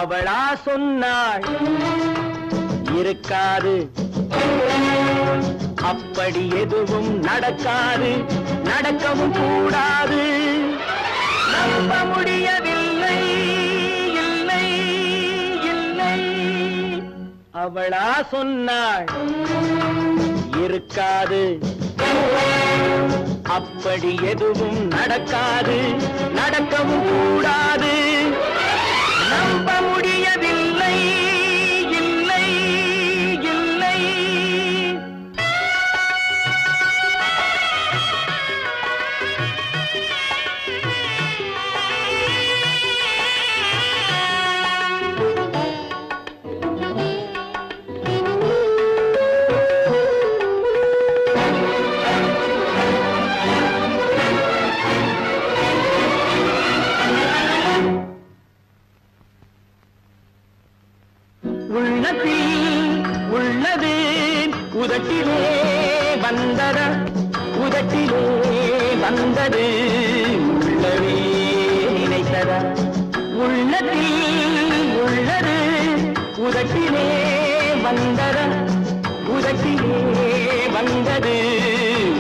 அவளா சொன்னாள் இருக்காது, அப்படி எதுவும் நடக்காது, நடக்கவும் கூடாது. நம்ப முடியவில்லை, இல்லை இல்லை. அவளா சொன்னாள் இருக்காது, அப்படி எதுவும் நடக்காது, நடக்கவும் கூடாது. நம்ப முடியவில்லை, இல்லை இல்லை. உள்ளது உதட்டிலே வந்தத, உதட்டிலே வந்தது உள்ளவே நினைத்தத. உள்ளத்தில் உள்ளது உதட்டிலே வந்தத, உதட்டிலே வந்தது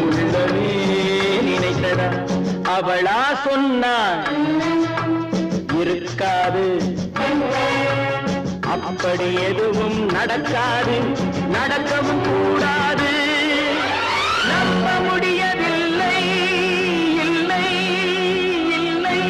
உள்ளவே நினைத்தத. அவளா சொன்னாள் இருக்காது, அப்படி எதுவும் நடக்காது, நடக்கவும் கூடாது. நம்ப முடியவில்லை, இல்லை இல்லை.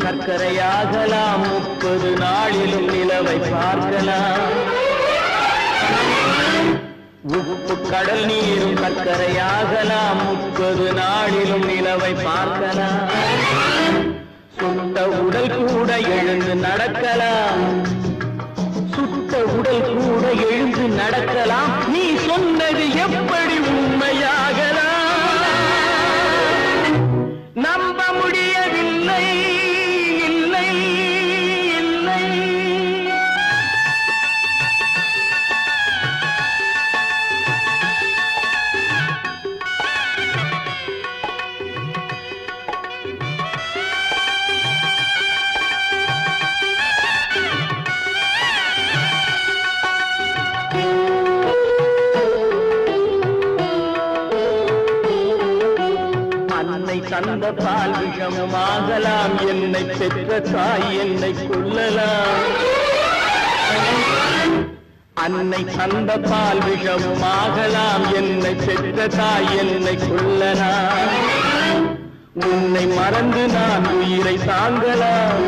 சர்க்கரையாகலாம், 30 நாளிலும் நிலவை பார்க்கலாம். உப்பு கடல் நீரும் சர்க்கரையாகலாம், 30 நாளிலும் நிலவை பார்க்கலாம். சுட்ட உடல் கூட எழுந்து நடக்கலாம், சுட்ட உடல் கூட எழுந்து நடக்கலாம். நீ சொன்னது எப்படி உண்மையாகலாம்? நம்ப முடியவில்லை, இல்லை இல்லை. அன்னை தந்த பால் விஷமாகலாம், என்னை பெற்ற தாய் என்னை கொல்லலாம். அன்னை தந்த பால் விஷமாகலாம், என்னை பெற்ற தாய் என்னை கொல்லலாம். உன்னை மறந்து நான் உயிரை தாங்கலாம்,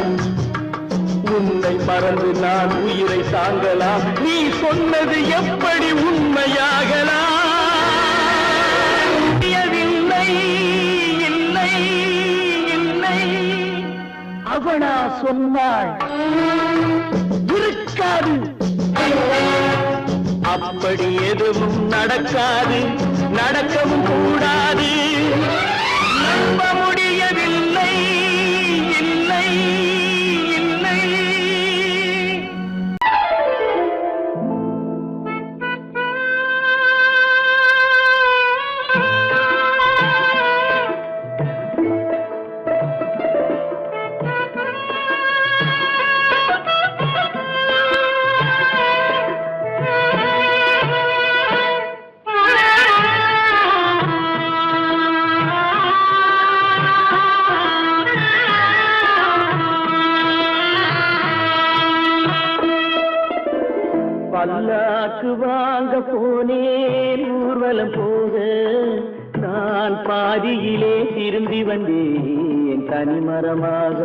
உன்னை மறந்து நான் உயிரை தாங்கலாம். நீ சொன்னது எப்படி உண்மையாகலாம்? அவளா சொன்னாள் இருக்காது, அப்படி எதுவும் நடக்காது, நடக்கவும் கூடாது. நம்ப முடியவில்லை, இல்லை இல்லை. பல்லாக்கு வாங்க போனேன் ஊர்வலம் போக, நான் பாதியிலே திரும்பி வந்தேன் தனிமரமாக.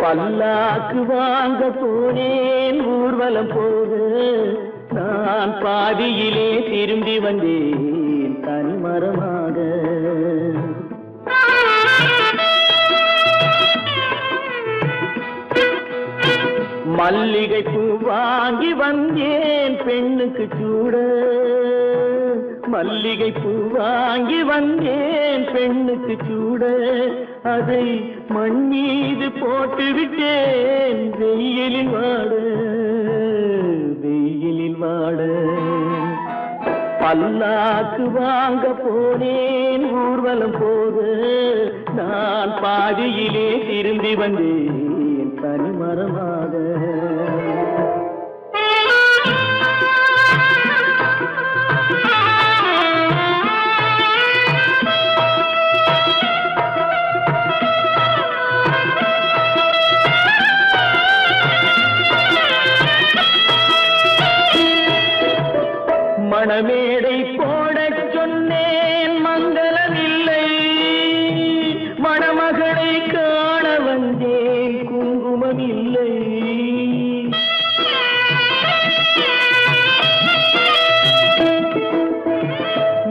பல்லாக்கு வாங்க போனேன் ஊர்வலம் போக, நான் பாதியிலே திரும்பி வந்தேன் தனிமரமாக. மல்லிகை பூ வாங்கி வந்தேன் பெண்ணுக்கு சூட, மல்லிகை பூ வாங்கி வந்தேன் பெண்ணுக்கு சூட, அதை மண் மீது போட்டு விட்டேன் வெயிலில் வாட, வெயிலில் வாட. பல்லாக்கு வாங்க போனேன் ஊர்வலம் போது, நான் பாதியிலே திரும்பி வந்தேன் தனிமரமாக. மணமேடை போடச் சொன்னேன் மங்களமில்லை, மணமகளை காண வந்தேன் குங்குமமில்லை.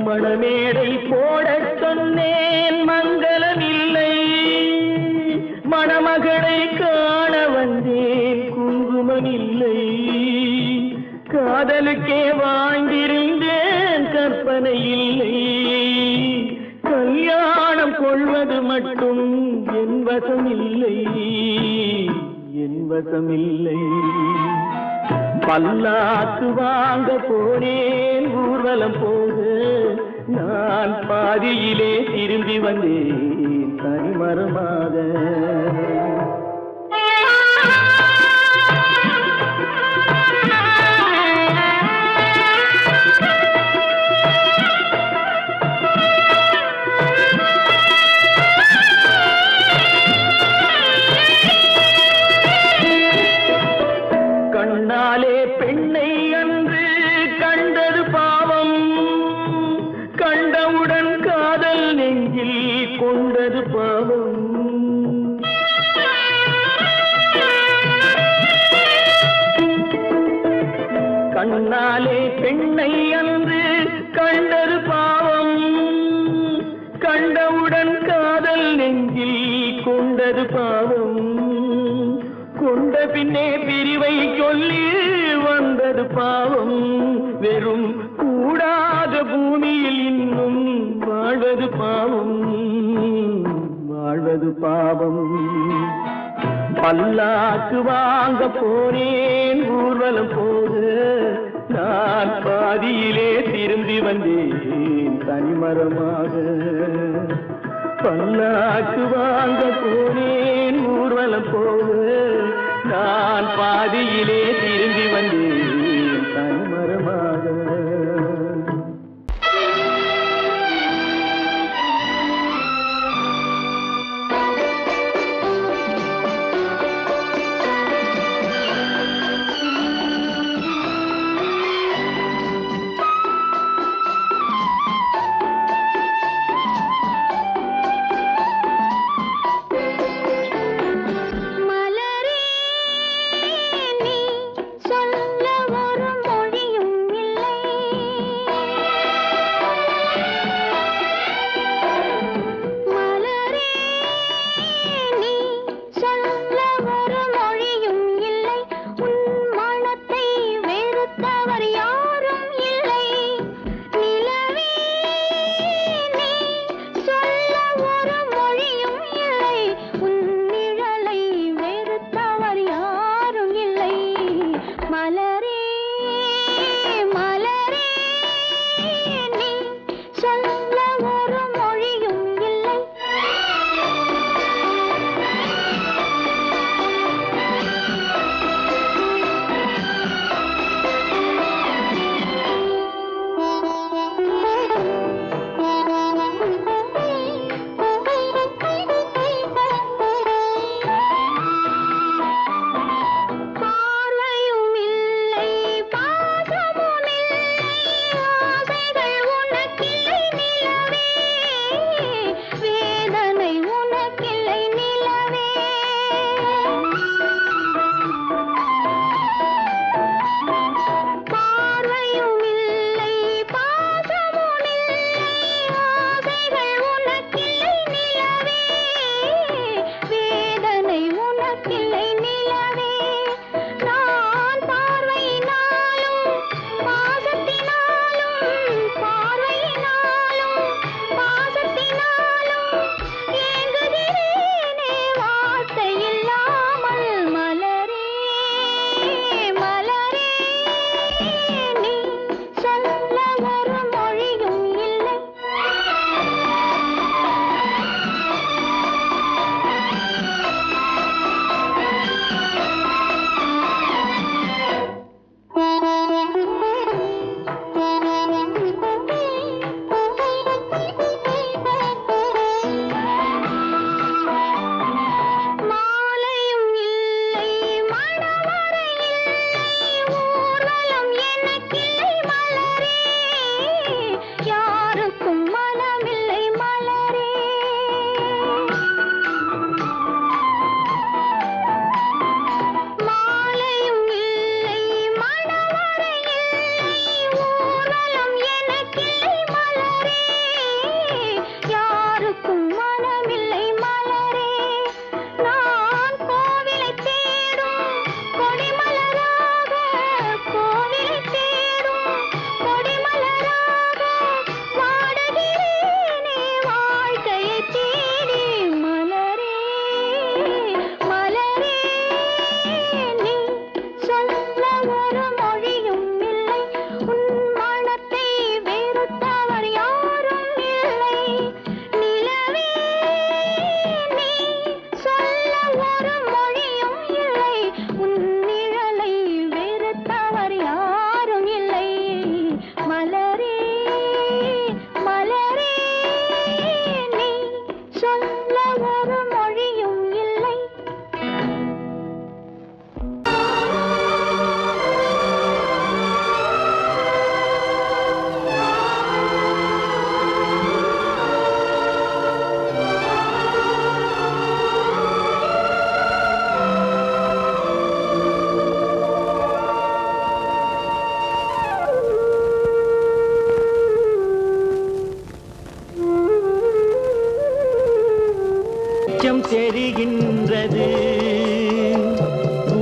மணமேடை போடச் சொன்னேன் மங்களமில்லை, மணமகளை காண வந்தேன் குங்குமமில்லை. காதலுக்கே வாழ்ந்திருந்தேன் கற்பனை இல்லை, கல்யாணம் கொள்வது மட்டும் என் வசமில்லை, என் வசமில்லை. பல்லாக்கு வாங்க போனேன் ஊர்வலம் போது, நான் பாதியிலே திரும்பி வந்தேன் தனிமரமாக. கண்ணாலே பெண்ணை அன்று கண்டது பாவம், கண்டவுடன் காதல் நெஞ்சில் கொண்டது பாவம். கண்ணாலே பெண்ணை அன்று கண்டது பாவம், கண்டவுடன் காதல் நெஞ்சில் கொண்டது பாவம். கொண்ட பின்னே பிரிவை சொல்லி வந்தது பாவம், வெறும் கூடாத பூமியில் இன்னும் வாழ்வது பாவம், வாழ்வது பாவம். பல்லாக்கு வாங்க போனேன் ஊர்வலம் போது, நான் பாதியிலே திரும்பி வந்தேன் தனிமரமாக. பல்லாக்கு வாங்க போனேன் ஊர்வலம் போது, நான் பாதியிலே திரும்பி வந்தேன் தனிமரமாக. சொல்ல ஒரு மொழியும் இல்லை, தெரிகின்றது,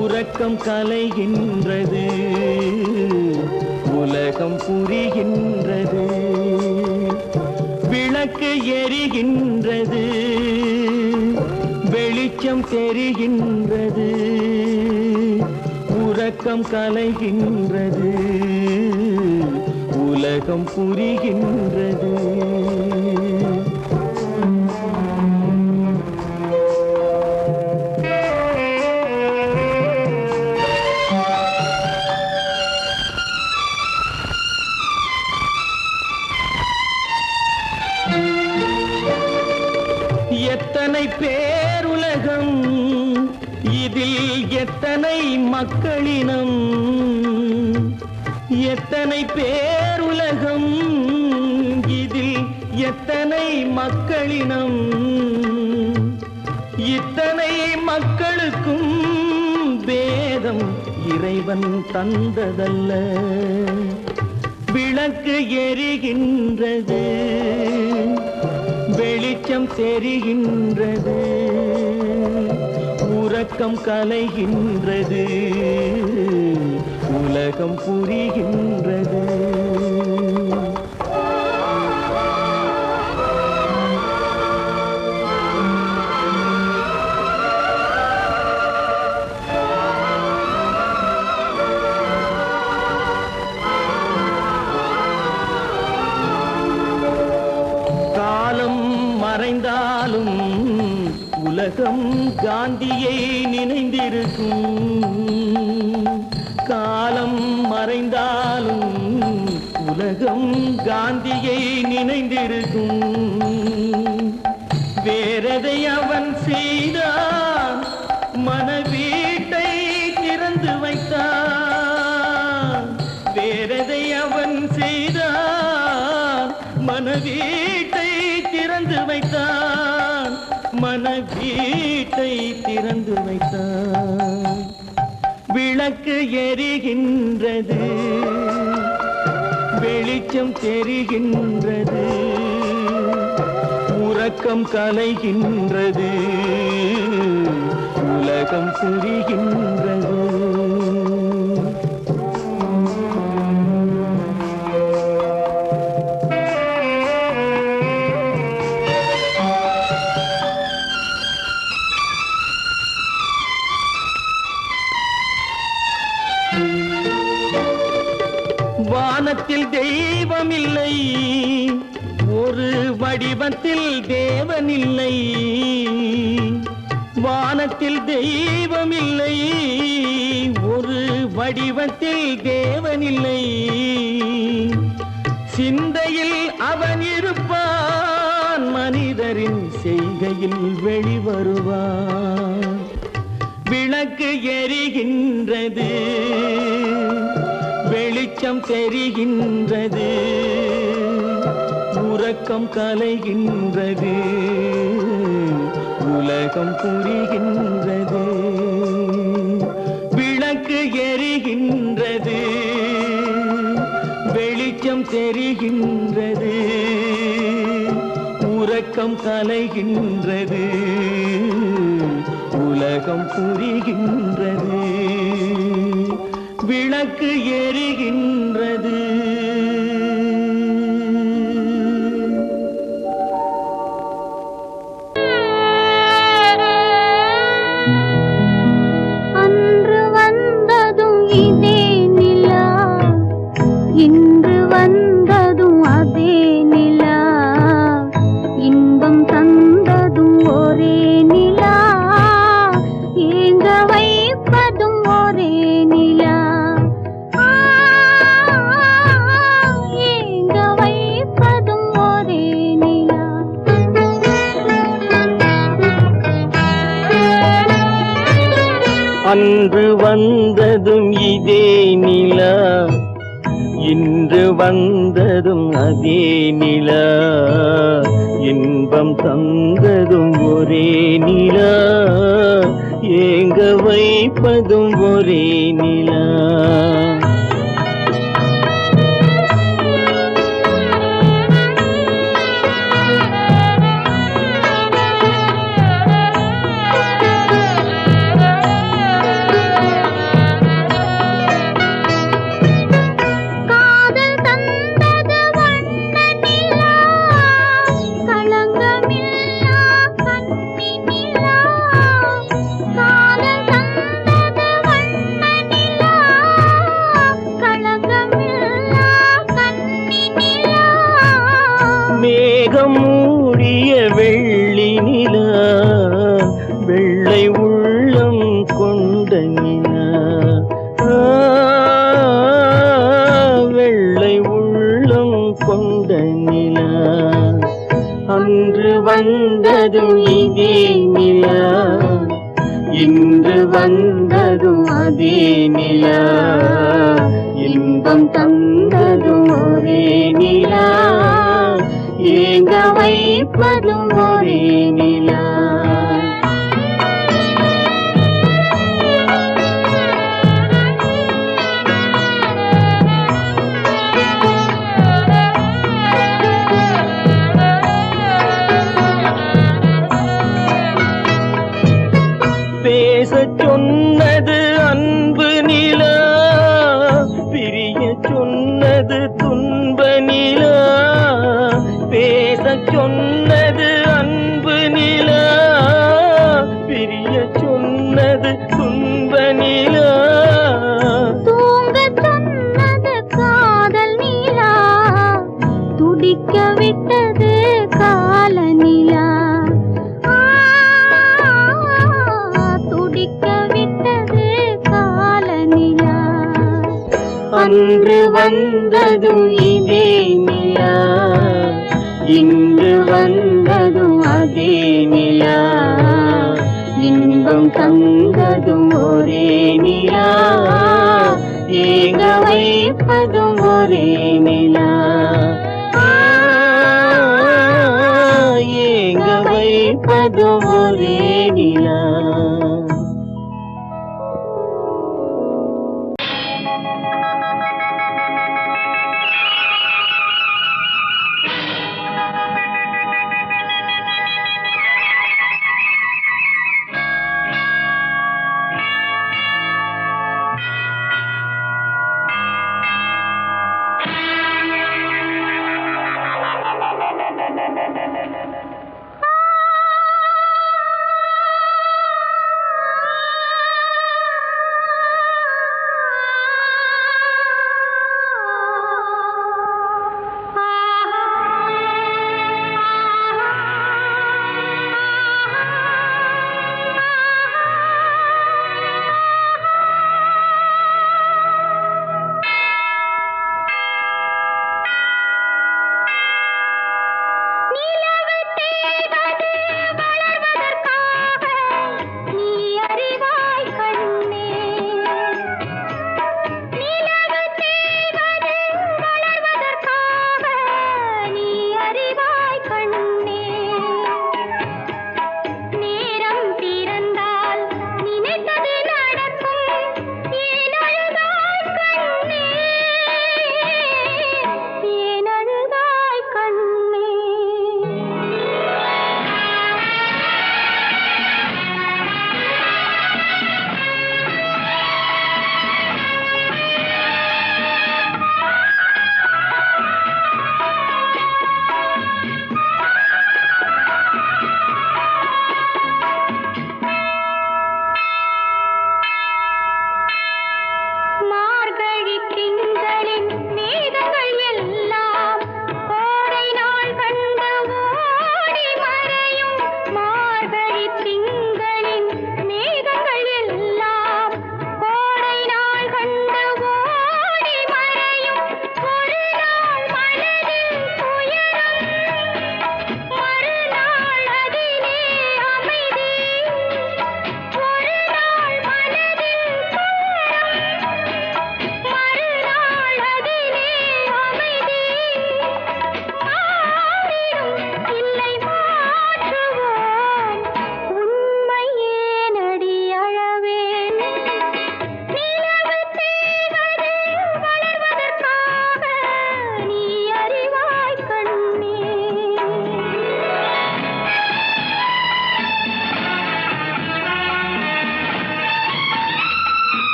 உறக்கம் கலைகின்றது, உலகம் புரிகின்றது. விளக்கு எரிகின்றது, வெளிச்சம் தெரிகின்றது, உறக்கம் கலைகின்றது, உலகம் புரிகின்றது. எத்தனை பேருலகம், இதில் எத்தனை மக்களினம், எத்தனை பேருலகம், இதில் எத்தனை மக்களினம், இத்தனை மக்களுக்கும் வேதம் இறைவன் தந்ததல்ல. விளக்கு எரிகின்றது, வெளிச்சம் தெரிகின்றது, உறக்கம் கலைகின்றது, உலகம் புரிகின்றது. மறைந்தாலும் உலகம் காந்தியை நினைந்திருக்கும், காலம் மறைந்தாலும் உலகம் காந்தியை நினைந்திருக்கும். வேறதை அவன் செய்தான், மனவீட்டை திறந்து வைத்தான். வேறதை அவன் செய்தான், மனவீட்டை திறந்து வைத்தான், மனவீட்டை திறந்து வைத்தான். விளக்கு எரிகின்றது, வெளிச்சம் தெரிகின்றது, உறக்கம் கலைகின்றது, உலகம் புரிகின்றது. வானத்தில் தெய்வம் இல்லை, ஒரு வடிவத்தில் தேவன் இல்லை. வானத்தில் தெய்வம் இல்லை, ஒரு வடிவத்தில் தேவன் இல்லை. சிந்தையில் அவன் இருப்பான், மனிதரின் செய்கையில் வெளிவருவான். விளக்கு எரிகின்றது, வெளிச்சம் தெரிகின்றது, உறக்கம் கலைகின்றது, உலகம் புரிகின்றது. விளக்கு எரிகின்றது, வெளிச்சம் தெரிகின்றது, உறக்கம் கலைகின்றது, உலகம் புரிகின்றது. விளக்கு எரிகின்றது. அன்று வந்ததும் இதே நிலா, இன்று வந்ததும் அதே நிலா, இன்பம் தந்ததும் ஒரே நிலா, ஏங்க வைப்பதும் ஒரே நிலா. அன்று வந்ததும் இதே நிலா, இன்று வந்ததும் அதே நிலா, இன்பம் தந்ததும் ஒரே நிலா, ஏங்க வைப்பதும் ஒரே நிலா. மேகம் மூடிய வெள்ளி நிலா வெள்ளை உள்ளம் கொண்ட நிலா வெள்ளை உள்ளம் கொண்ட நிலா அன்று வந்ததும் இதே நிலா இன்று வந்ததும் அதே நிலா இன்பம் தந்ததும் ஒரே நிலா ஏங்க வைப்பதும் ஒரே நிலா பேசச் சொன்னது அன்பு நிலா பிரிய சொன்னது துன்ப நிலா பேசச் சொன்னது அன்பு நிலா பிரிய சொன்னது துன்ப நிலா தூங்கச் சொன்னது காதல் நிலா துடிக்க விட்டது கால நிலா துடிக்க விட்டது கால நிலா அன்று வந்ததும் இதே நிலா இன்று வந்ததும் அதே நிலா இன்பம் தந்ததும் ஒரே நிலா ஏங்க வைப்பதும் ஒரே நிலா ஏங்க வைப்பதும் ஒரே நிலா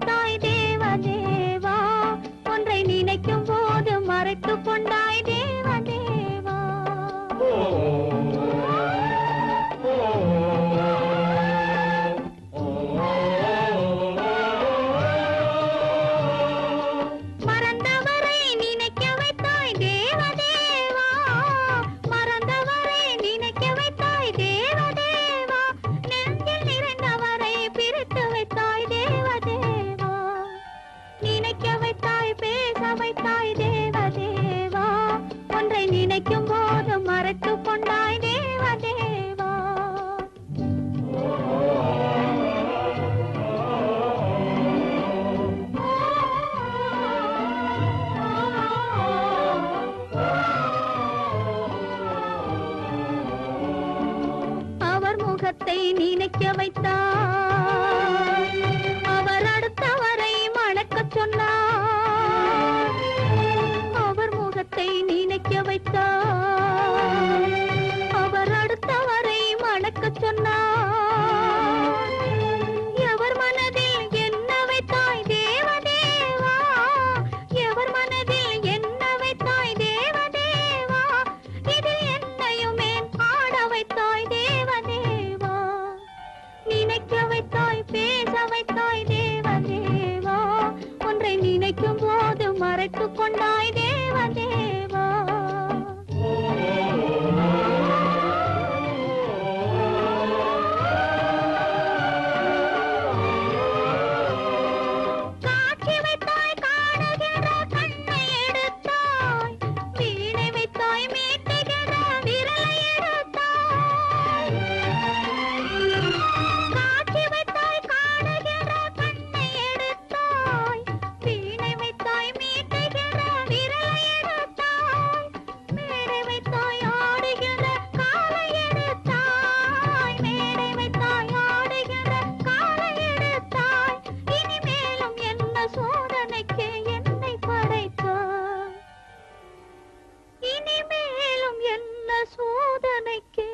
வைத்தாய் தேவதேவா, ஒன்றை நினைக்கும் போது மறைத்து கொண்டாய் தேவதேவா. மறந்தவரை நினைக்க வைத்தாய் தேவதேவா, மறந்தவரை நினைக்க வைத்தாய் தேவதேவா, நெஞ்சில் நிறைந்தவரை பிரித்து வைத்தாய் தேவதேவா, நினைக்க வைத்தாய் பேச வைத்தாய் தேவதேவா, ஒன்றை நினைக்கும் போது மறைத்து கொண்டாய் தேவதேவா. அவர் முகத்தை நினைக்க வைத்தார், அவர் அடுத்தவரை மணக்கச் சொன்னார். அவர் முகத்தை நினைக்க வைத்தார், அவர் அடுத்தவரை மணக்கச் சொன்னார். எவர் மனதில் என்ன வைத்தாய் தேவதேவா, எவர் மனதில் என்ன வைத்தாய் தேவதேவா, இதில் என்னையுமே ஆட வைத்தாய் தேவதேவா, நினைக்க வைத்தாய் பேச வைத்தாய் தேவதேவா, ஒன்றை நினைக்கும் போது மறைத்து கொண்டாய் தேவதேவா. காட்சி வைத்தாய் காணுகிற கண்ணை எடுத்தாய், வீணை வைத்தாய் மீட்டுகிற விரலை எடுத்தாய். காட்சி வைத்தாய் காணுகிற கண்ணை எடுத்தாய், வீணை வைத்தாய் மீட்டுகிற விரலை எடுத்தாய். மேடை வைத்தாய் ஆடுகிற காலை எடுத்தாய், மேடை வைத்தாய் ஆடுகிற காலை எடுத்தாய். இனிமேலும் என்ன சோதனைக்கு என்னை படைத்தாய், இனிமேலும் என்ன சோதனைக்கு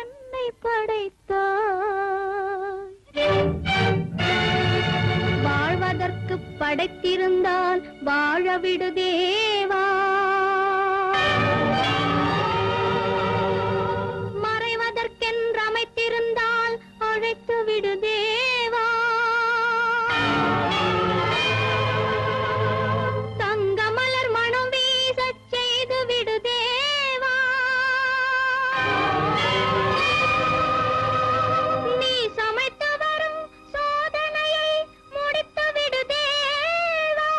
என்னை படைத்தாய். வாழ்வதற்கு படைத்திருந்தால் வாழ விடு தேவா, மறைவதற்கென்று அமைத்திருந்தால் அழைத்து விடு தேவா. தங்கமலர் மனம் வீசச் செய்து விடு தேவா, நீ சமைத்து வரும் சோதனையை முடித்து விடு தேவா.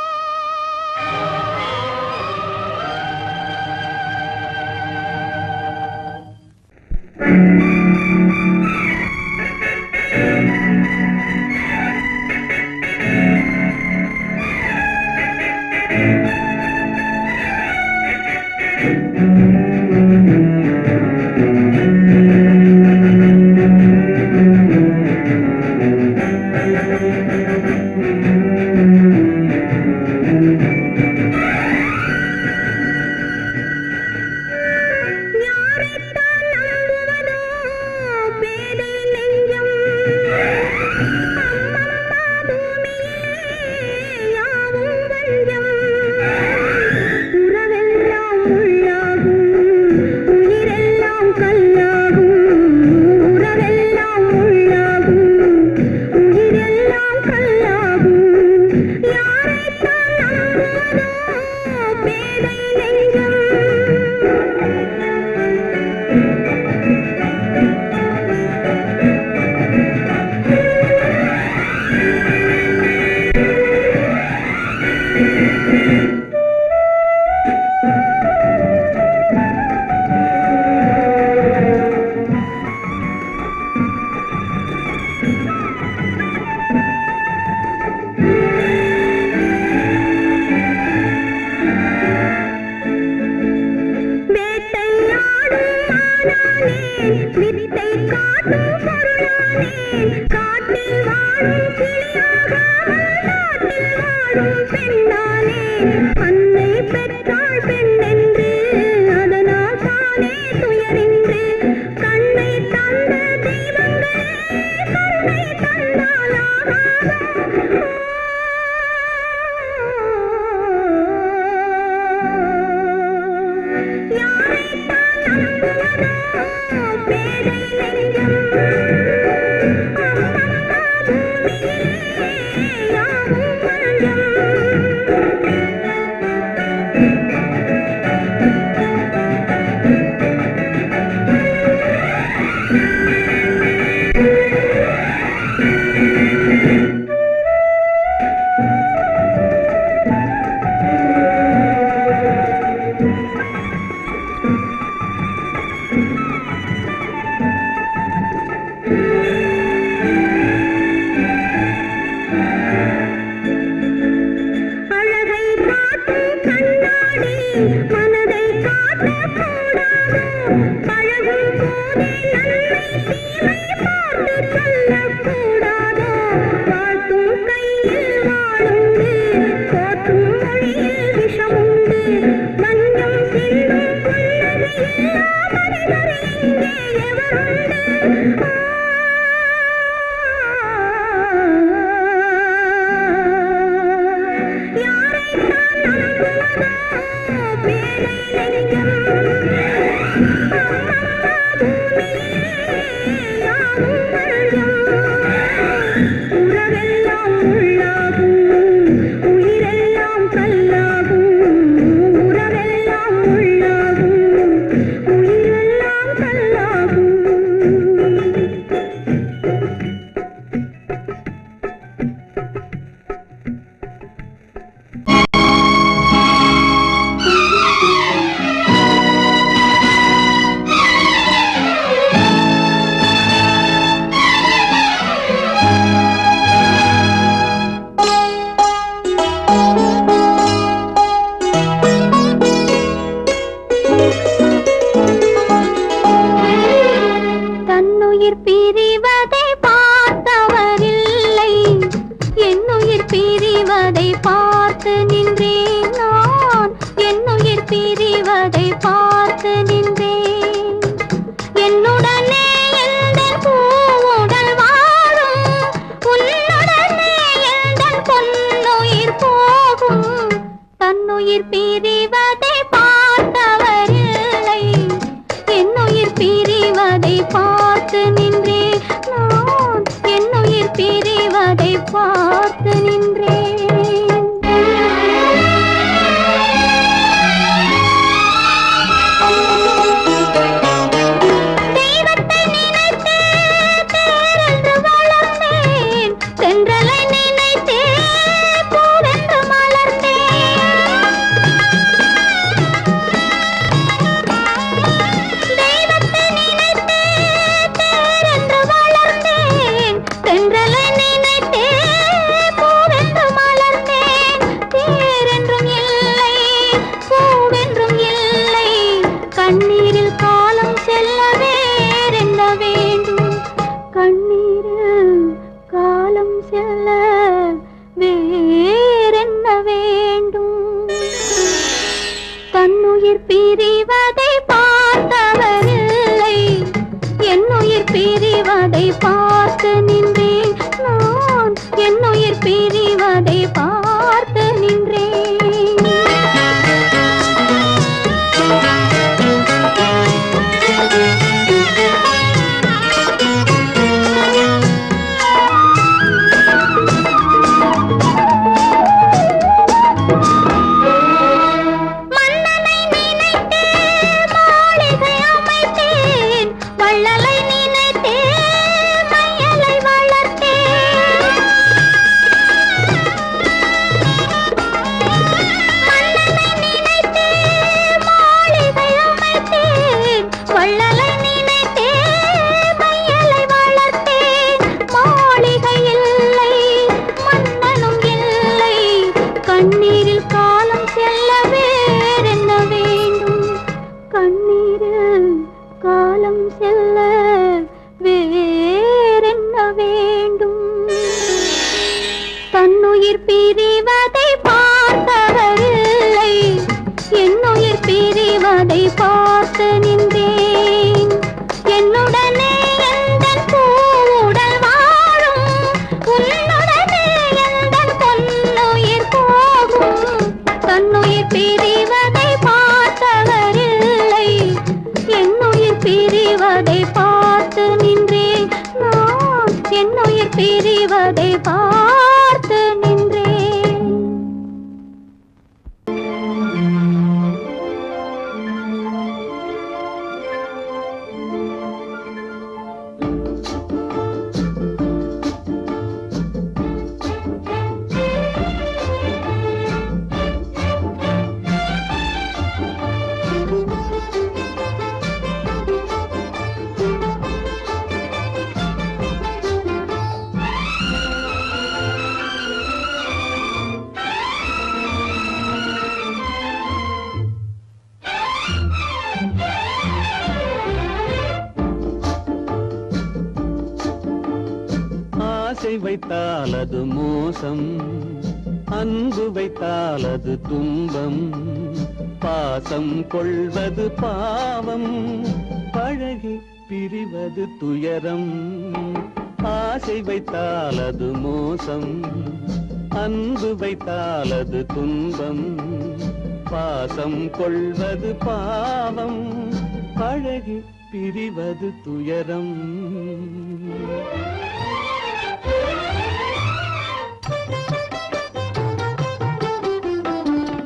யாரைத்தான் நம்புவதோ பேதை நெஞ்சம், அம்மம்மா பூமியிலே யாவும் வஞ்சம். உறவெல்லாம் உள்ளாகும், உயிரெல்லாம் கல்லாகும். உறவெல்லாம் உள்ளாகும், உயிரெல்லாம் கல்லாகும். யாரைத்தான் நம்புவதோ பேதை நெஞ்சம். வித்தை காட்டும் பொருளானேன், காட்டில் வாழும் கிளியாகாமல் நாட்டில் வாழும் பெண்ணானேன். அன்னை பெற்றாள் பெண்ணென்று அதனால் தானே துயரின்று, கண்ணை தந்த தெய்வங்களே கருணை தந்தாலாகாதோ. பார்த்து நின்றேன் நான் என்னுயிர் பிரிவதை பார்த்து நின்றேன் என்னுடனே எந்தன் பூவுடல் வாழும் உன்னுடனே எந்தன் பொன்னுயிர் போகும் தன்னுயிர் பிரிவதை பார்த்தவரில்லை என்னுயிர் பிரிவதை பார்த்து நின்றேன் நான் என்னுயிர் பிரிவதை பார்த்து நின்றேன் தெய்வத்தை நினைத்தே தேரென்று வளர்ந்தேன் தென்றலை நினைத்தே பூவென்று மலர்ந்தேன் தெய்வத்தை நினைத்தே தேரென்று வளர்ந்தேன் தென்றலை நினைத்தே பூவென்று மலர்ந்தேன் தேரென்றும் இல்லை பூவென்றும் இல்லை கண்ணீரில் காலம் செல்ல வேறென்ன வேண்டும் கண்ணீரில் காலம் செல்ல வேறென்ன வேண்டும் தன்னுயிர் பிரிவதை பார்த்தவரில்லை என்னுயிர் பிரிவதை பார்த்து நின்றேன் நான் என்னுயிர் பிரிவதை பார்த்து நின்றேன் மன்னனை நினைத்தே மாளிகை அமைத்தேன் வள்ளலை நினைத்தே மையலை வளர்த்தேன் மன்னனை நினைத்தே மாளிகை அமைத்தேன் வள்ளலை நினைத்தே மையலை வளர்த்தேன் மாளிகை இல்லை மன்னனும் இல்லை கண்ணீரில் காலம் செல்ல வேறென்ன வேண்டும் கண்ணீரில் காலம் செல்ல வேறென்ன வேண்டும் தன்னுயிர் பிரிவதை பார்த்தவரில்லை என்னுயிர் பிரிவதை பார்த்து நின்றேன் என்னுடனே எந்தன் பூவுடல் வாழும் உன்னுடனே எந்தன் பொன்னுயிர் போகும் தன்னுயிர் பிரிவதை பார்த்தவரில்லை என்னுயிர் பிரிவதை பார்த்து நின்றேன் நான் என்னுயிர் பிரிவதை பார்த்து நின்றேன் ஆசை வைத்தால் அது மோசம் அன்பு வைத்தால் அது துன்பம் பாசம் கொள்வது பாவம் பழகி பிரிவது துயரம் ஆசை வைத்தால் அது மோசம் அன்பு வைத்தால் அது துன்பம் பாசம் கொள்வது பாவம் பழகி பிரிவது துயரம்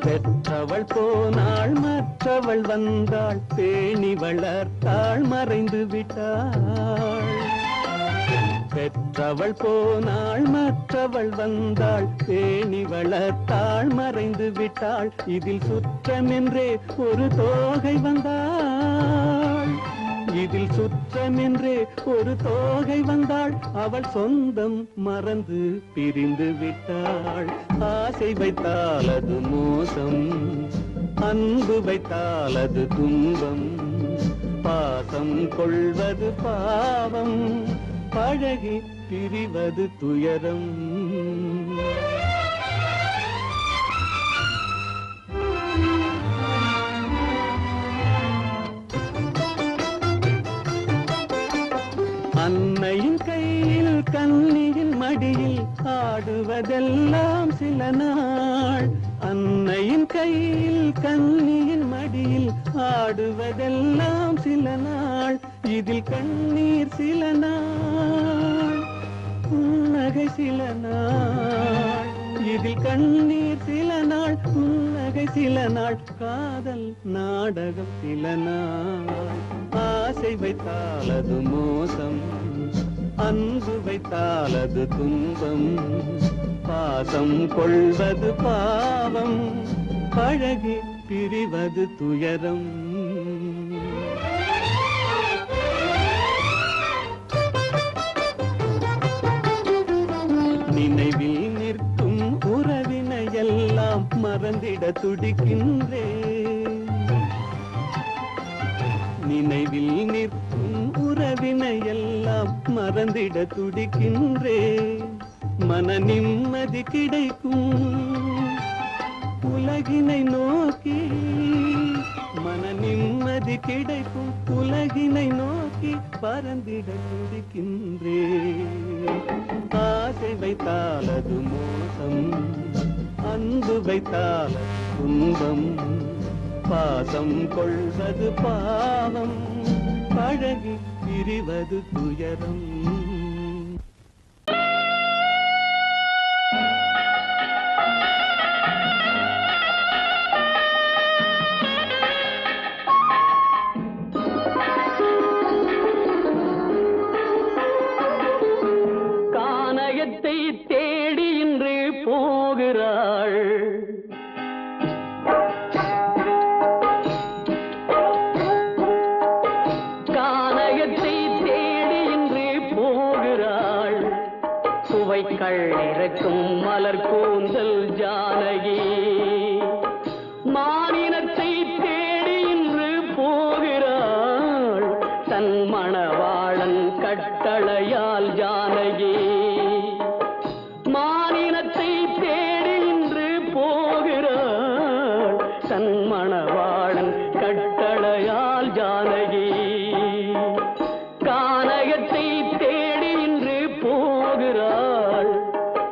பெற்றவள் போனாள் மற்றவள் வந்தாள் பேணி வளர்த்தாள் மறைந்து விட்டாள் பெற்றவள் போனாள் மற்றவள் வந்தாள் பேணி வளர்த்தாள் மறைந்து விட்டாள் இதில் சுற்றமென்றே ஒரு தோகை வந்தாள் இதில் சுற்றமென்றே ஒரு தோகை வந்தாள் அவள் சொந்தம் மறந்து பிரிந்து விட்டாள் ஆசை வைத்தால் அது மோசம் அன்பு வைத்தால் அது துன்பம் பாசம் கொள்வது பாவம் பழகி பிரிவது துயரம் மடியில் ஆடுவதெல்லாம் சில நாள், அன்னையின் கையில் கண்ணியின் மடியில் ஆடுவதெல்லாம் சில நாள், இதில் கண்ணீர் சில நாள், புன்னகை சில நாள், இதில் கண்ணீர் சில நாள், புன்னகை சில நாள், காதல் நாடகம் சில நாள். ஆசை வைத்தால் அது மோசம், அன்பு வைத்தால் அது துன்பம், பாசம் கொள்வது பாவம், பழகி பிரிவது துயரம். நினைவில் நிற்கும் உறவினை எல்லாம் மறந்திட துடிக்கின்றேன், நினைவில் நிற்கும் உறவினை எல்லாம் மறந்திட துடிக்கின்றேன். மன நிம்மதி கிடைக்கும் உலகினை நோக்கி, மன நிம்மதி கிடைக்கும் உலகினை நோக்கி பறந்திட துடிக்கின்றேன். ஆசை வைத்தால் அது மோசம், அன்பு வைத்தால் துன்பம், பாசம் கொள்வது பாவம், பழகி பிரிவது துயரம். கானகத்தை தேடி இன்று போகிறாள், கானகத்தை தேடி இன்று போகிறாள், சுவைக்கள் இறக்கும் மலர் கூந்தல் ஜானகி. மானினத்தை தேடி இன்று போகிறாள், தன் மணவாளன் கட்டளையால் ஜானகி. மானினத்தை தேடி இன்று போகிறாள், தன் மணவாளன் கட்டளையால் ஜானகி. கானகத்தை தேடி இன்று போகிறாள்,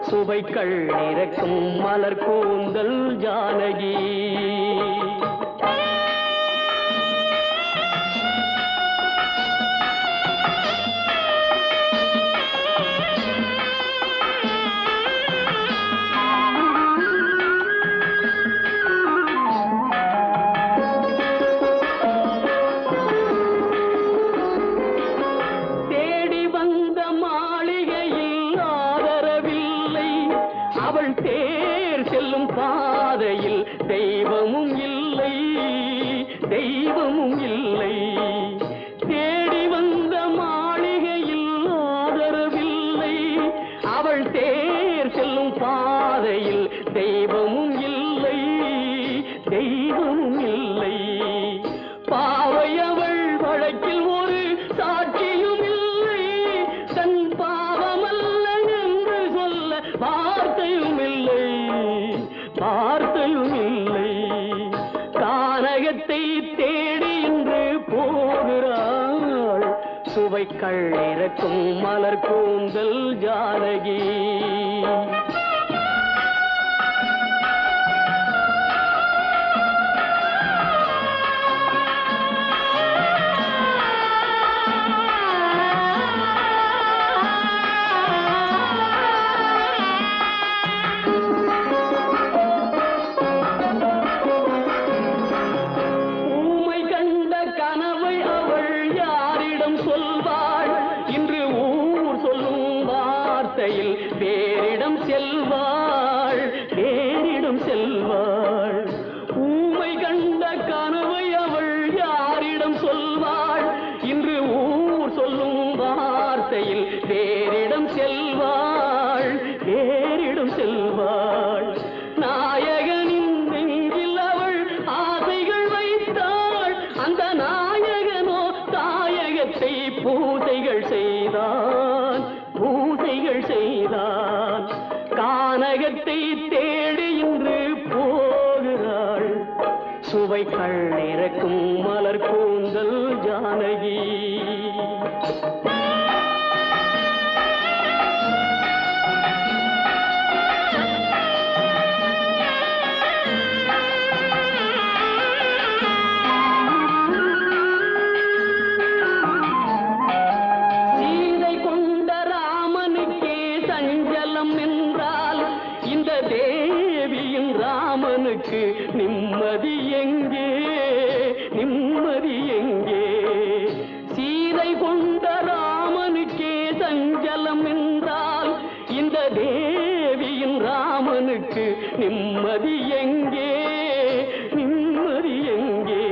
சுவைக்கள் இறக்கும் மலர் கூந்தல் ஜானகி. தேடி வந்த மாளிகையில் ஆதரவில்லை, அவள் தேர் செல்லும் பாதையில் தெய்வமும் இல்லை, தெய்வமும் இல்லை. தேடி வந்த மாளிகையில் ஆதரவில்லை, அவள் தேர் செல்லும் பாதையில் தெய்வமும் இல்லை, தெய்வமும் இல்லை. பாவை அவள் வழக்கில் ஒரு சாட்சியும் இல்லை, தன் பாவமல்ல என்று சொல்ல வார்த்தையும் இல்லை, வார்த்தையும் இல்லை. கானகத்தை தேடி இன்று போகிறாள், சுவைக்கள் இறக்கும் மலர் கூந்தல் ஜானகி. ஊமை கண்ட கனவை அவள் யாரிடம் சொல்வாள், இன்று ஊர் சொல்லும் வார்த்தையில் வேறிடம் செல்வாள், வேறிடம் செல்வாள். ஊமை கண்ட கனவை அவள் யாரிடம் சொல்வாள், இன்று ஊர் சொல்லும் வார்த்தையில் வேறிடம் செல்வாள், வேறிடம் செல்வாள். நாயகனின் நெஞ்சில் அவள் ஆசைகள் வைத்தாள், அந்த நாயகனோ தாயகத்தை பூசைகள் செய்தான், பூசைகள் செய்தான். கானகத்தை தேடி இன்று போகிறாள், சுவைக்கள் இறக்கும் மலர் கூந்தல் ஜானகி. ராமனுக்கு நிம்மதி எங்கே, நிம்மதி எங்கே? சீதை கொண்ட ராமனுக்கே சஞ்சலம் என்றால் இந்த தேவியின் ராமனுக்கு நிம்மதி எங்கே, நிம்மதி எங்கே?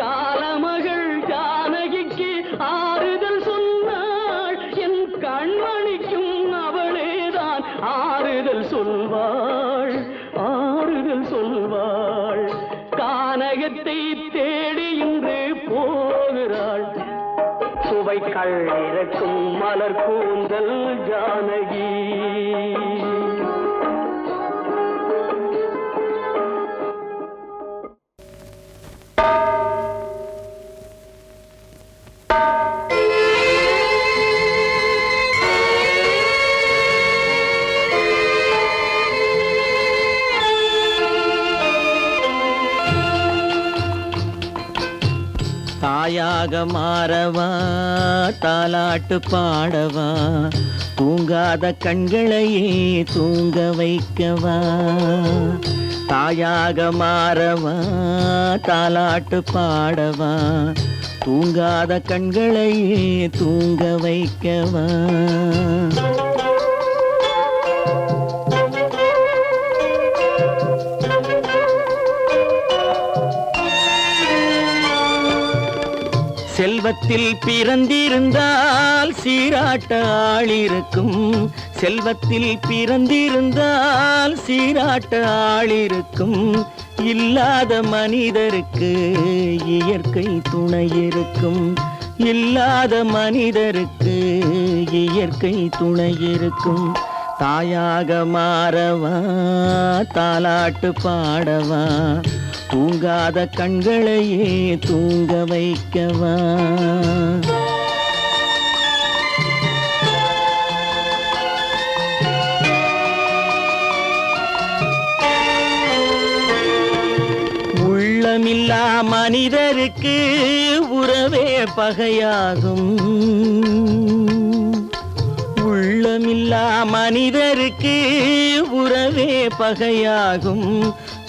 காலமகள் ஜானகிக்கு ஆறுதல் சொன்னாள், என் கண்மணிக்கும் அவளேதான் ஆறுதல் சொல்வாள், ஆறுதல் சொல்வாள். கானகத்தை தேடி இன்று போகிறாள், சுவைக்கள் இறக்கும் மலர் கூந்தல் ஜானகி. தாயாக மாறவா, தாலாட்டு பாடவா, தூங்காத கண்களையே தூங்க வைக்கவா. தாயாக மாறவா, தாலாட்டு பாடவா, தூங்காத கண்களையே தூங்க வைக்கவா. செல்வத்தில் பிறந்திருந்தால் சீராட்ட ஆள் இருக்கும், செல்வத்தில் பிறந்திருந்தால் சீராட்ட ஆள் இருக்கும். இல்லாத மனிதருக்கு இயற்கை துணை இருக்கும், இல்லாத மனிதருக்கு இயற்கை துணை இருக்கும். தாயாக மாறவா, தாலாட்டு பாடவா, தூங்காத கண்களையே தூங்க வைக்கவா. உள்ளமில்லா மனிதருக்கு உறவே பகையாகும், உள்ளமில்லா மனிதருக்கு உறவே பகையாகும்.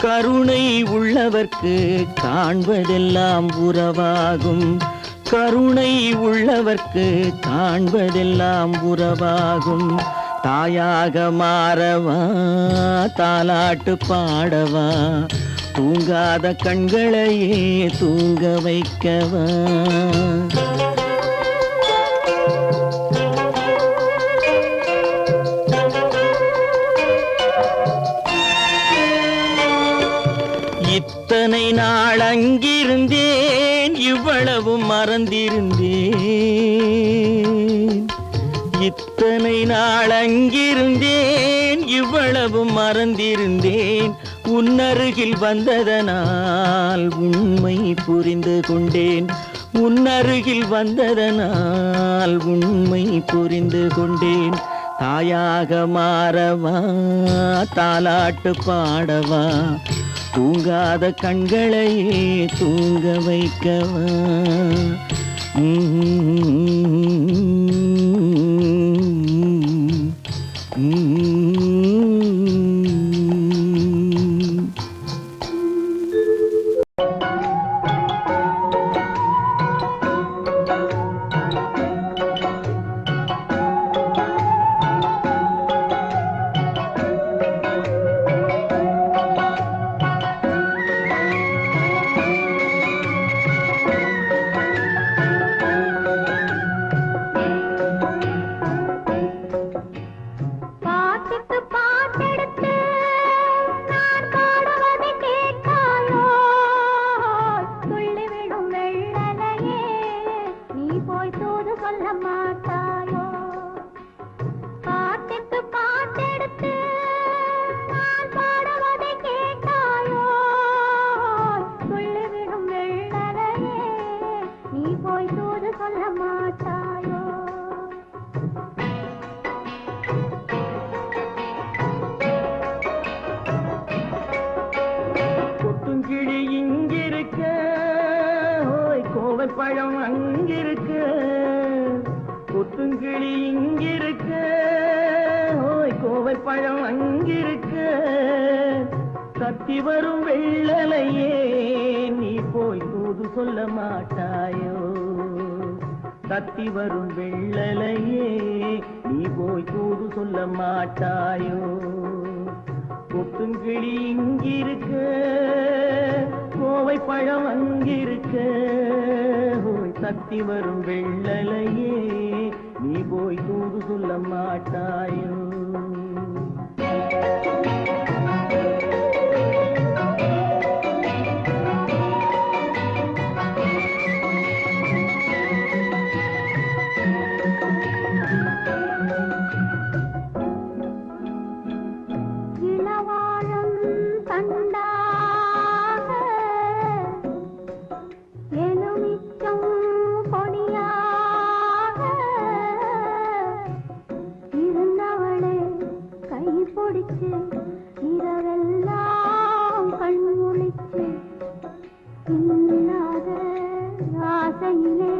கருணை உள்ளவர்க்கு காண்பதெல்லாம் உறவாகும், கருணை உள்ளவர்க்கு காண்பதெல்லாம் உறவாகும். தாயாக மாறவா, தாலாட்டு பாடவா, தூங்காத கண்களையே தூங்க வைக்கவா. இத்தனை நாள் அங்கிருந்தேன், இவ்வளவு மறந்திருந்தேன். இத்தனை நாள் அங்கிருந்தேன், இவ்வளவு மறந்திருந்தேன். உன்னருகில் வந்ததனால் உண்மை புரிந்து கொண்டேன், உன்னருகில் வந்ததனால் உண்மை புரிந்து கொண்டேன். தாயாக மாறவா, தாலாட்டு பாடவா, தூங்காத கண்களையே தூங்க வைக்கவா. பழம் அங்கிருக்க, புத்துங்கிளி இங்கிருக்க, ஓய் கோவை பழம் அங்கிருக்க, தத்தி வரும் வெள்ளலையே நீ போய் தூது சொல்ல மாட்டாயோ தத்தி வரும் வெள்ளலையே நீ போய் தூது சொல்ல மாட்டாயோ கொத்துங்கிளி இங்கிருக்க கோவை பழம் அங்கிருக்க போய் தத்தி வரும் வெள்ளலையே நீ போய் தூது சொல்ல மாட்டாயோ இரவெல்லாம் கண்முழிச்சு இல்லாத ஆசையிலே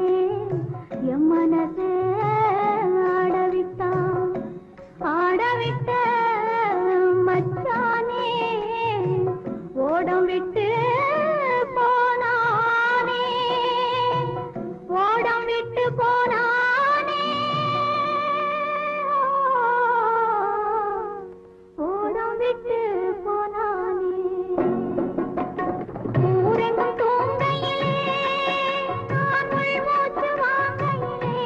என் மனசே ஆடவிட்ட மச்சானே ஓடம் விட்டு போனானே ஓடம் விட்டு போனானே ஓடம் விட்டு போனானே ஊரெங்கும் தூங்கையிலே நான் மூச்சு வாங்கையிலே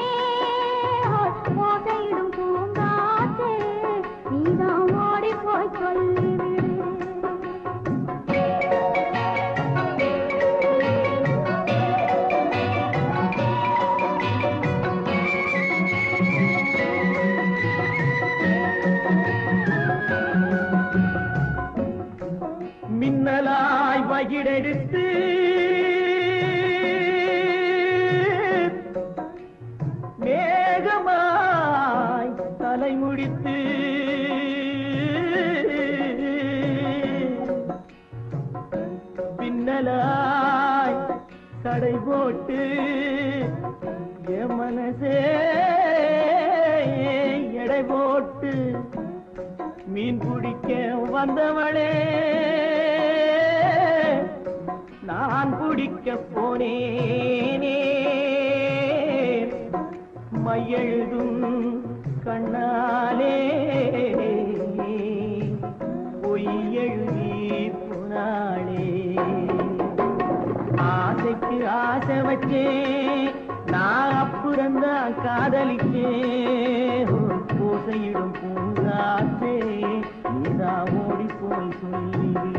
ஓசையிடும் பூங்காற்றே நீதான் ஓடி போய் சொல்லிவிடு மின்னலாய் வகிடெடுத்து மேகமாய் தலைமுடித்து பின்னலாய் கடை போட்டு என் மனசே எடை போட்டு மீன் பிடிக்க வந்தவளே நான் பிடிக்க போனேனே மையெழுதும் கண்ணாலே பொய் எழுதி போனாளே ஆசைக்கு ஆசை வச்சேன் நான் அப்புறந்தான் காதலிச்சேன் பூசையிடும் பூங்காற்றே நீதான் ஓடி போய் சொல்லிவிடு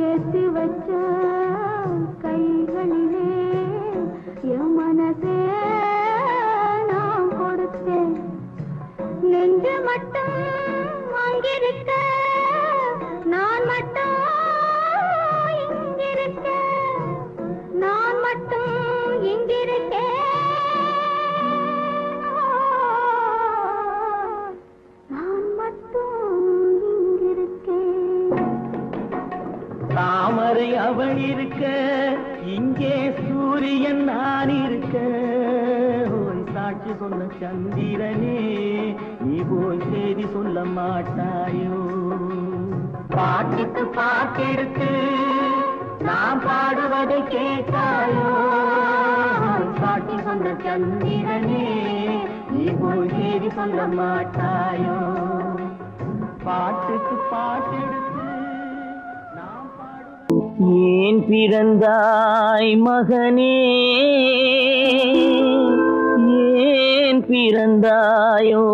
ஏத்தி வச்ச கைகளிலே என் மனசே நான் கொடுத்தேன் நெஞ்சு மட்டும் அங்கிருக்க நான் மட்டும் இங்கிருக்க நான் மட்டும் இங்கிருக்கேன் நான் மட்டும் இங்கிருக்கேன் தாமரை அவள் இருக்க இங்கே சூரியன் நான் இருக்க ஓய் சாட்சி சொன்ன சந்திரனே நீ போய் செய்தி சொல்ல மாட்டாயோ பாட்டுக்கு பாட்டெடுத்து நான் பாடுவதை கேட்டாயோ சாட்சி சொன்ன சந்திரனே நீ போய் செய்தி சொல்ல மாட்டாயோ பாட்டுக்கு பாட்டெடுத்து ஏன் பிறந்தாய் மகனே ஏன் பிறந்தாயோ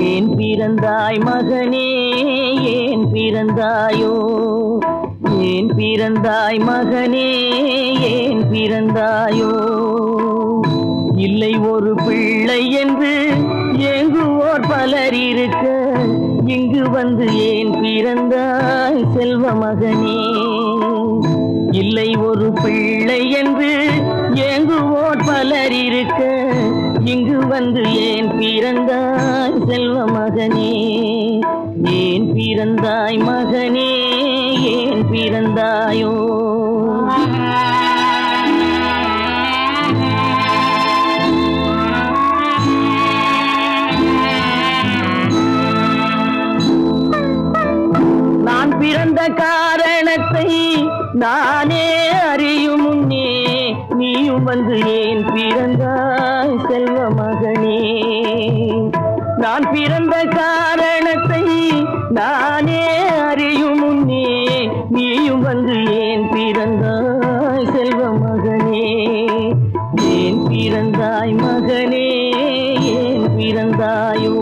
ஏன் பிறந்தாய் மகனே ஏன் பிறந்தாயோ ஏன் பிறந்தாய் மகனே ஏன் பிறந்தாயோ இல்லை ஒரு பிள்ளை என்று ஏங்குவோர் பலர் இருக்க இங்கு வந்து ஏன் பிறந்தாய் செல்வ மகனே இல்லை ஒரு பிள்ளை என்று ஏங்குவோர் பலர் இருக்க இங்கு வந்து ஏன் பிறந்தாய் செல்வ மகனே ஏன் பிறந்தாய் மகனே ஏன் பிறந்தாயோ நான் பிறந்த காரணத்தை நானே அறியும் முன்னே நீயும் வந்து ஏன் பிறந்தாய் செல்வ மகனே நான் பிறந்த காரணத்தை நானே அறியும் முன்னே நீயும் வந்து ஏன் பிறந்தாய் செல்வ மகனே ஏன் பிறந்தாய் மகனே ஏன் பிறந்தாயோ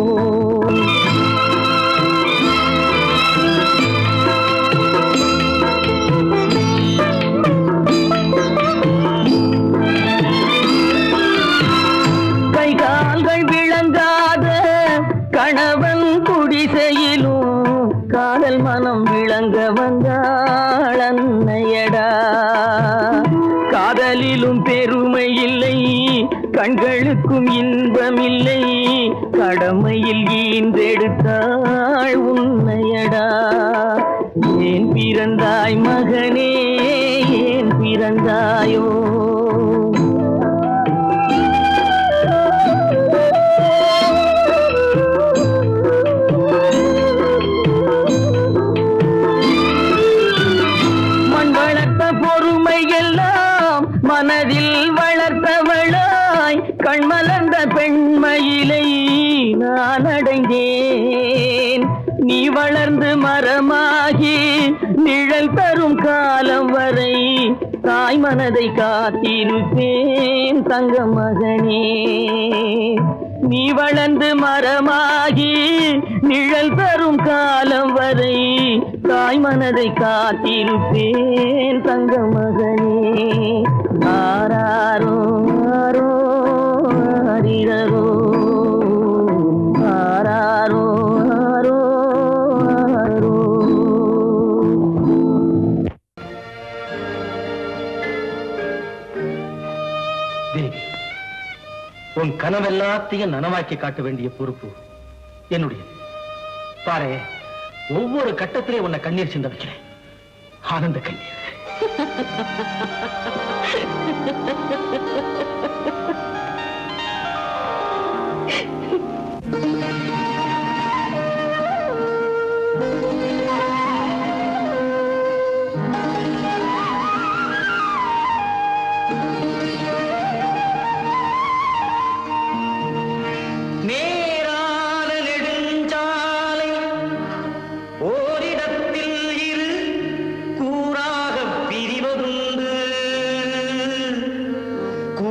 கணவன் குடிசையிலும் காதல் மனம் விளங்க வந்தாள் அன்னையடா காதலிலும் பெருமை இல்லை கண்களுக்கும் இன்பம் இல்லை கடமையில் ஈன்றெடுத்தாள் உன்னையடா ஏன் பிறந்தாய் மகனே ஏன் பிறந்தாயோ மனதில் வளர்த்தவளாய் கண்மலர்ந்த பெண்மயிலை நான் அடைந்தேன் நீ வளர்ந்து மரமாகி நிழல் தரும் காலம் வரை தாய் மனதை காத்திருப்பேன் தங்க மகனே நீ வளர்ந்து மரமாகி நிழல் தரும் காலம் வரை தாய் மனதை காத்திருப்பேன் தங்க மகனே ஆராரோ ஆரோ ஆரிரரோ ஆராரோ ஆரோ ஆரோ தேவி உன் கனவெல்லாத்தையும் நனவாக்கி காட்ட வேண்டிய பொறுப்பு என்னுடைய பாரு ஒவ்வொரு கட்டத்திலே உன்னை கண்ணீர் சிந்த வைக்கிறேன் ஆனந்த கண்ணீர் கூ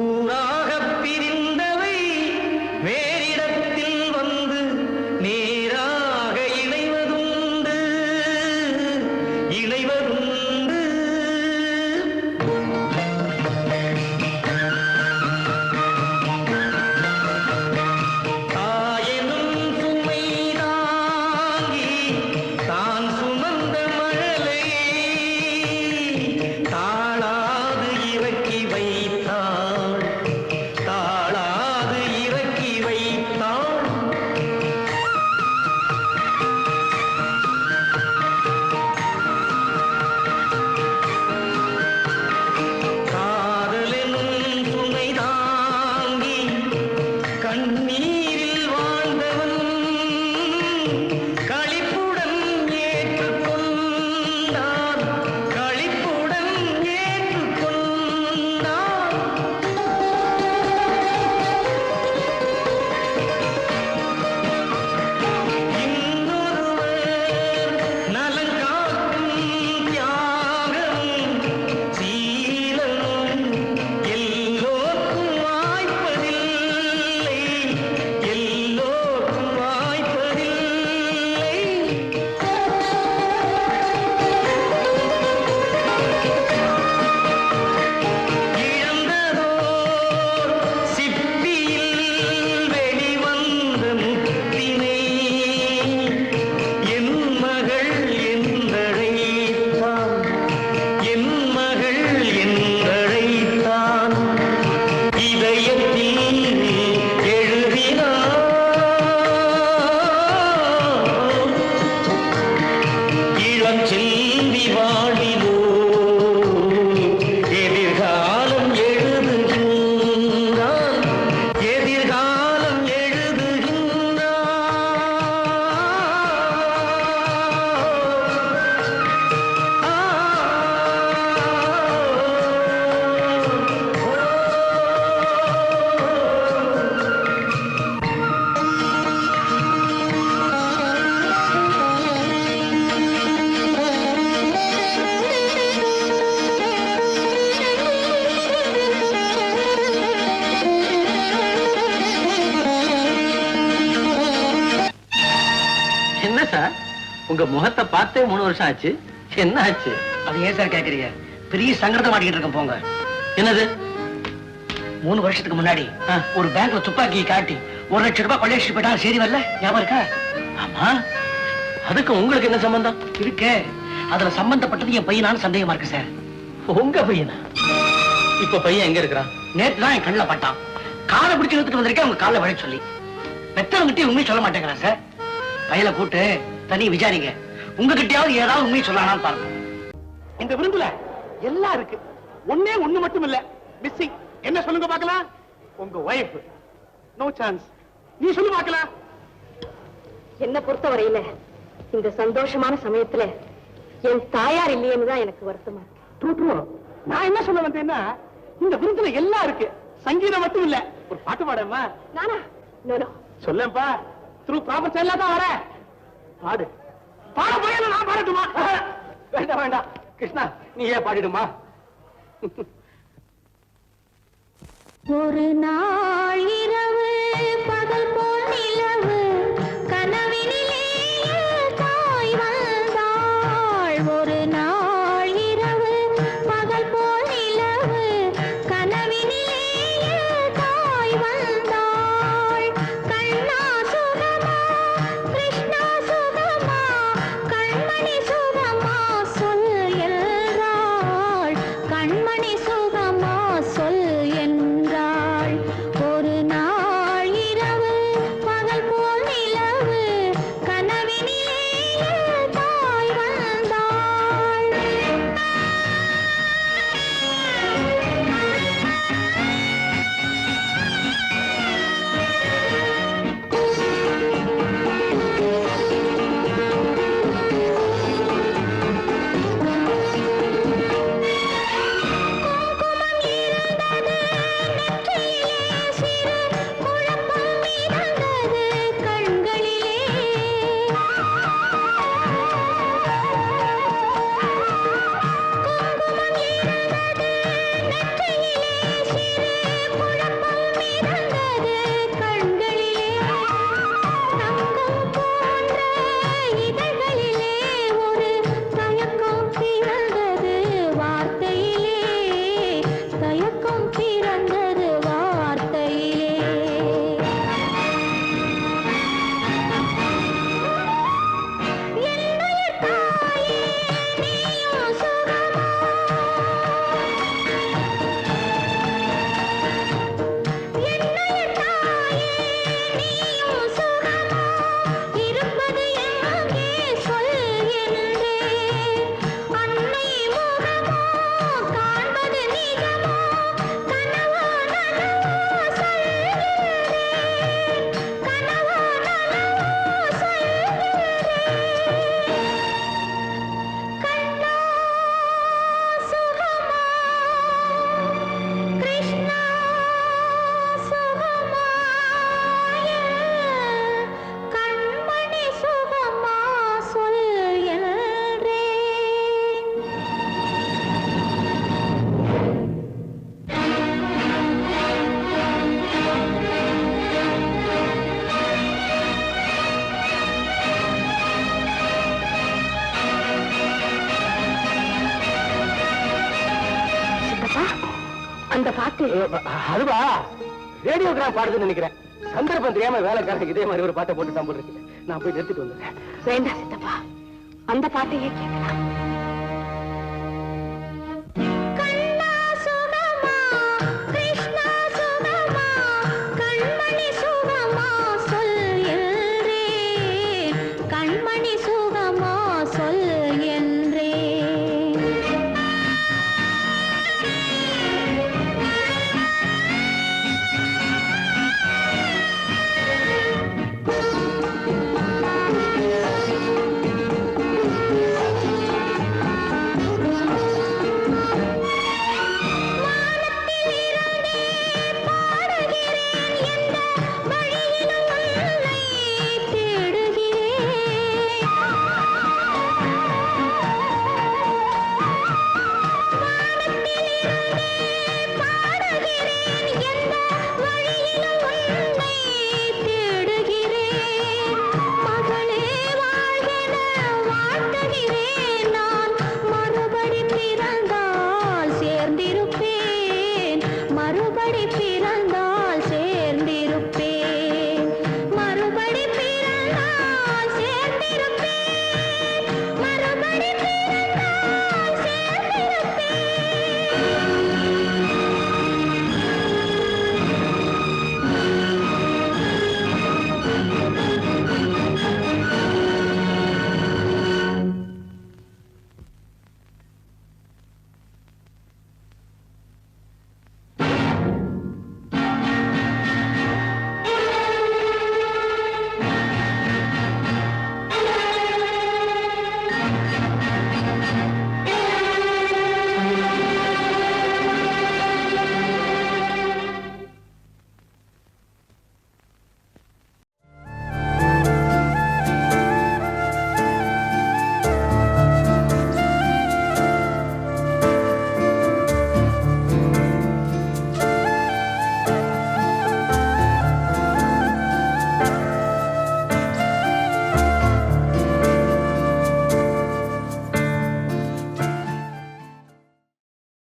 என்ன சார் உங்க முகத்தை பார்த்தே 3 வருஷம் ஆச்சு. என்ன ஆச்சு? அது ஏன் சார் கேக்குறீங்க? பெரிய சங்கடத்தை மாட்டிக்கிட்டு இருக்கேன் போங்க. என்னது? 3 வருஷத்துக்கு முன்னாடி ஒரு பேங்க்ல துப்பாக்கியை காட்டி 1 லட்சம் ரூபாய் கொள்ளையடிச்சு போயிட்டா சரி வரல, ஞாபகம் இருக்கா? ஆமா, அதுக்கு உங்களுக்கு என்ன சம்பந்தம்? இருக்கு. அதுல சம்பந்தப்பட்டது என் பையனான்னு சந்தேகமா இருக்கு சார். உங்க பையனா? இப்ப பையன் எங்க இருக்கிறான்? நேற்று தான் என் கண்ணில் பட்டான். காலை பிடிச்சு இழுத்துட்டு வந்திருக்கேன் அவங்க காலை வழி சொல்லி. பெத்தவங்கிட்டே உண்மையை சொல்ல மாட்டேங்கிறான் சார். பையலை கூட்டு தனி விசாரிங்க. உங்ககிட்டயாவது ஏதாவது உண்மையை சொல்லலாம்னு பாருங்க. இந்த விருந்துல எல்லாம் இருக்கு. ஒண்ணு மட்டும் இல்ல மிஸ்ஸிங். என்ன சொல்லுங்க பார்க்கலாம்? உங்க வைஃப். No chance. நீ சொல்லு பார்க்கலாம். என்ன பொறுத்தவரையில இந்த சந்தோஷமான சமயத்துல என் தாயார் இல்லையேன்னு தான் எனக்கு வருத்தமா இருக்கு. நான் என்ன சொல்ல வந்தேன்னா, இந்த விருந்துல எல்லாம் இருக்கு, சங்கீதம் மட்டும் இல்ல. ஒரு பாட்டு பாடமா? நானா? நோ. சொல்லேன்பா. த்ரூ ப்ராப்பர் சேனலா தான் வர. பாடு. பாட போய் நான் பாடட்டுமா? வேண்டாம் வேண்டாம் கிருஷ்ணா, நீ ஏன் பாடிடுமா? ஒரு நாள் இரவு பகல் போல் நிலவு கனவினிலே தாய் வந்தாள். ஒரு நாள் இரவு பகல் போல் நிலவு கனவினிலே தாய் வந்தாள். கண்ணா சுகமா கிருஷ்ணா சுகமா கண்மணி சுகமா சொல் என்றாள். கண்மணி சுகமா சொல் என்றாள். ஒரு நாள் இரவு பகல் போல் நிலவு கனவினிலே தாய் வந்தாள். அந்த பாட்டு அதுவா ரேடியோகிராம் பாடுதுன்னு நினைக்கிறேன். சந்தர்ப்பம் தெரியாம வேலைக்காரங்க இதே மாதிரி ஒரு பாட்டை போட்டு தான் போட்டுருக்கு. நான் போய் நிறுத்திட்டு வந்துடுறேன். வேண்டாம் சித்தப்பா, அந்த பாட்டையே கேட்கலாம்.